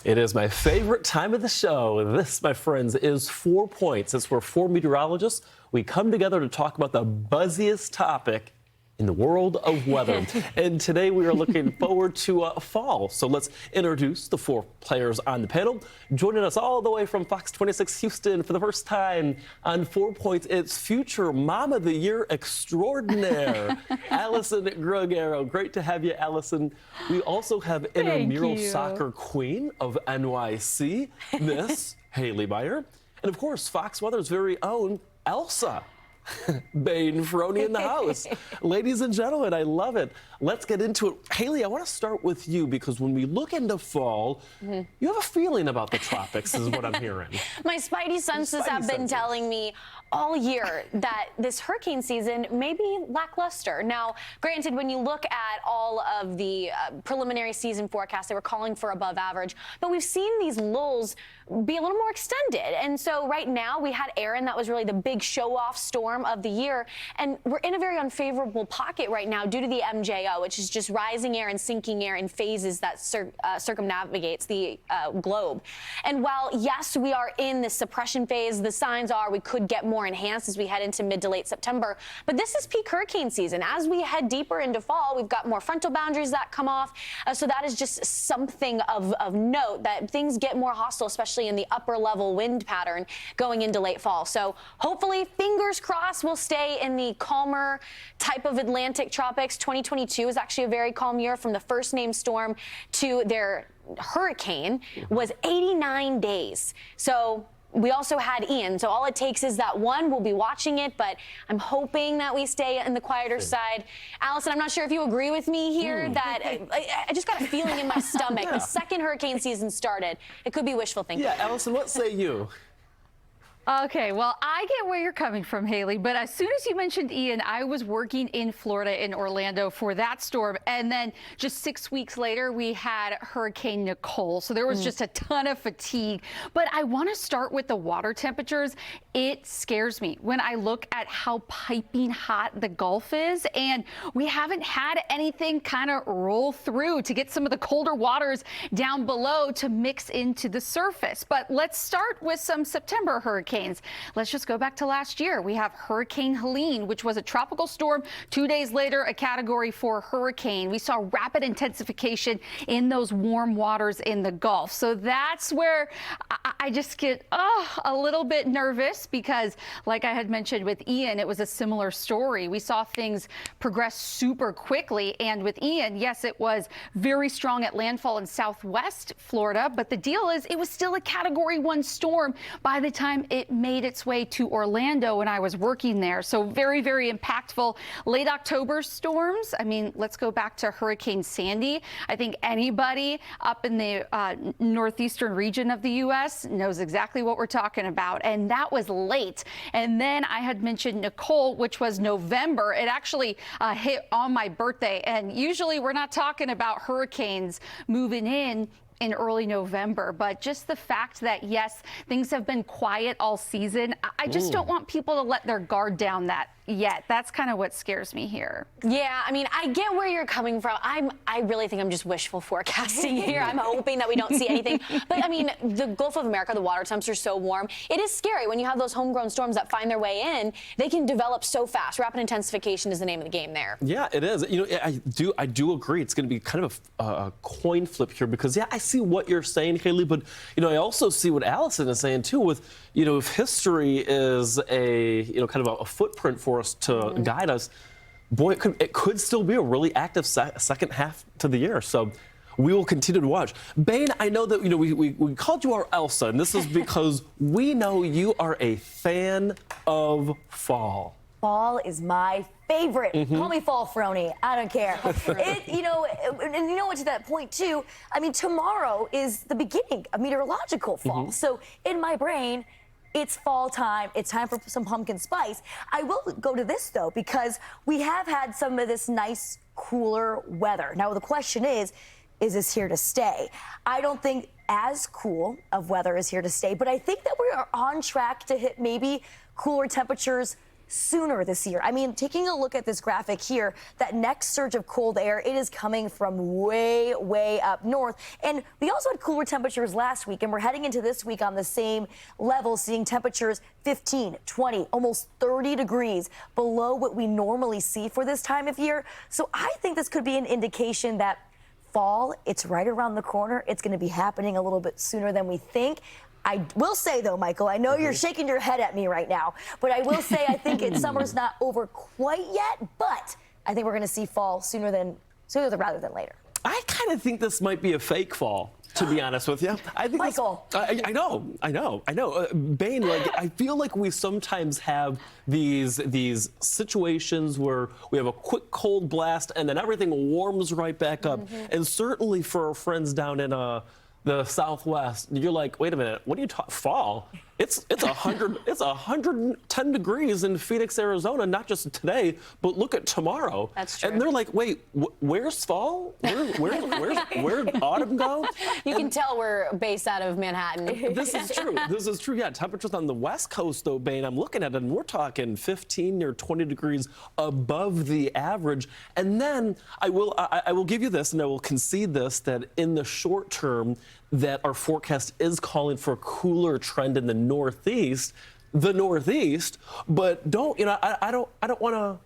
It is my favorite time of the show. This, my friends, is 4 Points. It's where four meteorologists, we come together to talk about the buzziest topic in the world of weather. And today we are looking forward to fall. So let's introduce the four players on the panel. Joining us all the way from Fox 26 Houston for the first time on 4 Points, it's future Mom of the Year extraordinaire, Allison Gruggero. Great to have you, Allison. We also have intramural soccer queen of NYC, Miss Haley Meyer. And of course, Fox Weather's very own Elsa. Bane Frony in the house. Ladies and gentlemen, I love it. Let's get into it. Haley, I want to start with you because when we look into fall, you have a feeling about the tropics, is what I'm hearing. My spidey senses have been telling me all year that this hurricane season may be lackluster. Now, granted, when you look at all of the preliminary season forecasts, they were calling for above average, but we've seen these lulls be a little more extended. And so right now we had Erin, that was really the big show-off storm of the year, and we're in a very unfavorable pocket right now due to the MJO, which is just rising air and sinking air in phases that circumnavigates the globe. And while, yes, we are in the suppression phase, the signs are we could get more enhanced as we head into mid to late September. But this is peak hurricane season. As we head deeper into fall, we've got more frontal boundaries that come off. So that is just something of note, that things get more hostile, especially in the upper level wind pattern going into late fall. So hopefully, fingers crossed, we'll stay in the calmer type of Atlantic tropics. 2022 is actually a very calm year. From the first named storm to their hurricane was 89 days. So we also had Ian, so all it takes is that one. We'll be watching it, but I'm hoping that we stay in the quieter side. Allison, I'm not sure if you agree with me here, that I just got a feeling in my stomach. The second hurricane season started. It could be wishful thinking. Yeah, Allison, what say you? Okay, well, I get where you're coming from, Haley, but as soon as you mentioned Ian, I was working in Florida, in Orlando, for that storm, and then just 6 weeks later, we had Hurricane Nicole, so there was just a ton of fatigue. But I want to start with the water temperatures. It scares me when I look at how piping hot the Gulf is, and we haven't had anything kind of roll through to get some of the colder waters down below to mix into the surface. But let's start with some September hurricanes. Let's just go back to last year. We have Hurricane Helene, which was a tropical storm. 2 days later, a Category 4 hurricane. We saw rapid intensification in those warm waters in the Gulf. So that's where I just get a little bit nervous because, like I had mentioned with Ian, it was a similar story. We saw things progress super quickly. And with Ian, yes, it was very strong at landfall in southwest Florida. But the deal is it was still a Category 1 storm by the time it made its way to Orlando when I was working there. So very, very impactful. Late October storms. I mean, let's go back to Hurricane Sandy. I think anybody up in the northeastern region of the U.S. knows exactly what we're talking about. And that was late. And then I had mentioned Nicole, which was November. It actually hit on my birthday. And usually we're not talking about hurricanes moving in early November, but just the fact that, yes, things have been quiet all season. I just don't want people to let their guard down yet. That's kind of what scares me here. Yeah, I mean, I get where you're coming from. I really think I'm just wishful forecasting here. I'm hoping that we don't see anything. But I mean, the Gulf of America, the water temps are so warm. It is scary when you have those homegrown storms that find their way in. They can develop so fast. Rapid intensification is the name of the game there. Yeah, it is. You know, I do agree. It's going to be kind of a coin flip here because, yeah, I see what you're saying, Haley, but, you know, I also see what Allison is saying, too, with, you know, if history is kind of a footprint for us to guide us, boy, it could still be a really active second half to the year. So we will continue to watch. Bane, I know that, you know, we called you our Elsa, and this is because we know you are a fan of fall. Fall is my favorite. Call me fall Frony. I don't care. You know, and you know what, to that point too, I mean, tomorrow is the beginning of meteorological fall. So in my brain, it's fall time. It's time for some pumpkin spice. I will go to this, though, because we have had some of this nice, cooler weather. Now, the question is this here to stay? I don't think as cool of weather is here to stay, but I think that we are on track to hit maybe cooler temperatures sooner this year. I mean, taking a look at this graphic here, that next surge of cold air, it is coming from way, way up north. And we also had cooler temperatures last week, and we're heading into this week on the same level, seeing temperatures 15, 20, almost 30 degrees below what we normally see for this time of year. So I think this could be an indication that fall, it's right around the corner. It's going to be happening a little bit sooner than we think. I will say, though, Michael, I know you're shaking your head at me right now, but I will say I think summer's not over quite yet, but I think we're going to see fall sooner rather than later. I kind of think this might be a fake fall, to be honest with you. I think Michael. I know. Bane, like, I feel like we sometimes have these situations where we have a quick cold blast and then everything warms right back up. And certainly for our friends down in the Southwest, you're like, wait a minute, what are you talking? Fall? It's 110 degrees in Phoenix, Arizona, not just today, but look at tomorrow. That's true. And they're like, wait, where's fall? Where'd autumn go? You can tell we're based out of Manhattan. This is true. This is true. Yeah, temperatures on the West Coast, though, Bane, I'm looking at it, and we're talking 15 or 20 degrees above the average. And then I will give you this, and I will concede this, that in the short term, that our forecast is calling for a cooler trend in the Northeast, but I don't want to,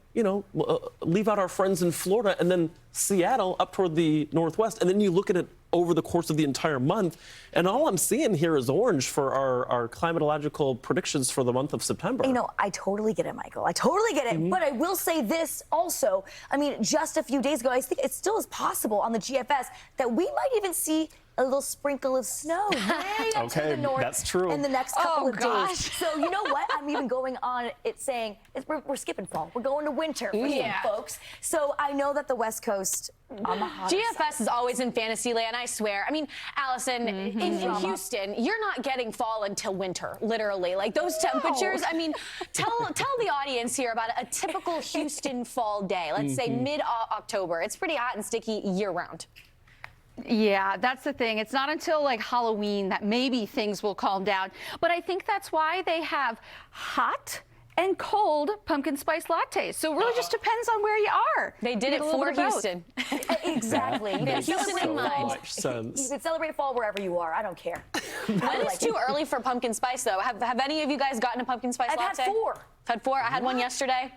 leave out our friends in Florida and then Seattle up toward the Northwest. And then you look at it over the course of the entire month, and all I'm seeing here is orange for our climatological predictions for the month of September. I totally get it, Michael. I totally get it. But I will say this also. I mean, just a few days ago, I think it still is possible on the GFS that we might even see a little sprinkle of snow way up to the north. That's true. In the next couple of gosh. days. So you know what? I'm even going on it saying we're skipping fall. We're going to winter for some folks. So I know that the West Coast on the hottest GFS is always in fantasy land, I swear. I mean, Allison, in Houston, you're not getting fall until winter, literally. Like those temperatures. I mean, tell the audience here about a typical Houston fall day. Let's say mid-October. It's pretty hot and sticky year-round. Yeah, that's the thing. It's not until like Halloween that maybe things will calm down. But I think that's why they have hot and cold pumpkin spice lattes. So it really just depends on where you are. They did it for Houston. Exactly. You can Houston in mind. You can celebrate fall wherever you are. I don't care. When it's too early for pumpkin spice, though? Have any of you guys gotten a pumpkin spice latte? I've had 4. Had 4? I had one yesterday.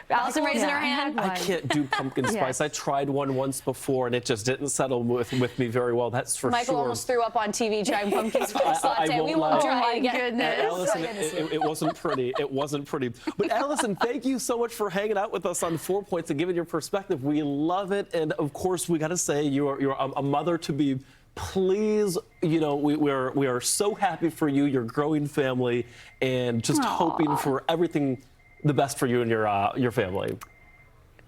Allison raising her hand. I can't do pumpkin spice. I tried one once before, and it just didn't settle with me very well. That's for Michael sure. almost threw up on TV trying pumpkin spice latte. We won't try it again. Allison, it wasn't pretty. It wasn't pretty. But Allison, thank you so much for hanging out with us on 4 Points and giving your perspective. We love it, and of course, we got to say you're a mother to be. Please, we are so happy for you, your growing family, and just hoping for everything the best for you and your family.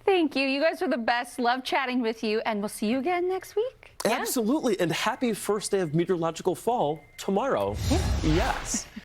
Thank you. You guys are the best. Love chatting with you, and we'll see you again next week. Absolutely, and happy first day of meteorological fall tomorrow. Yes.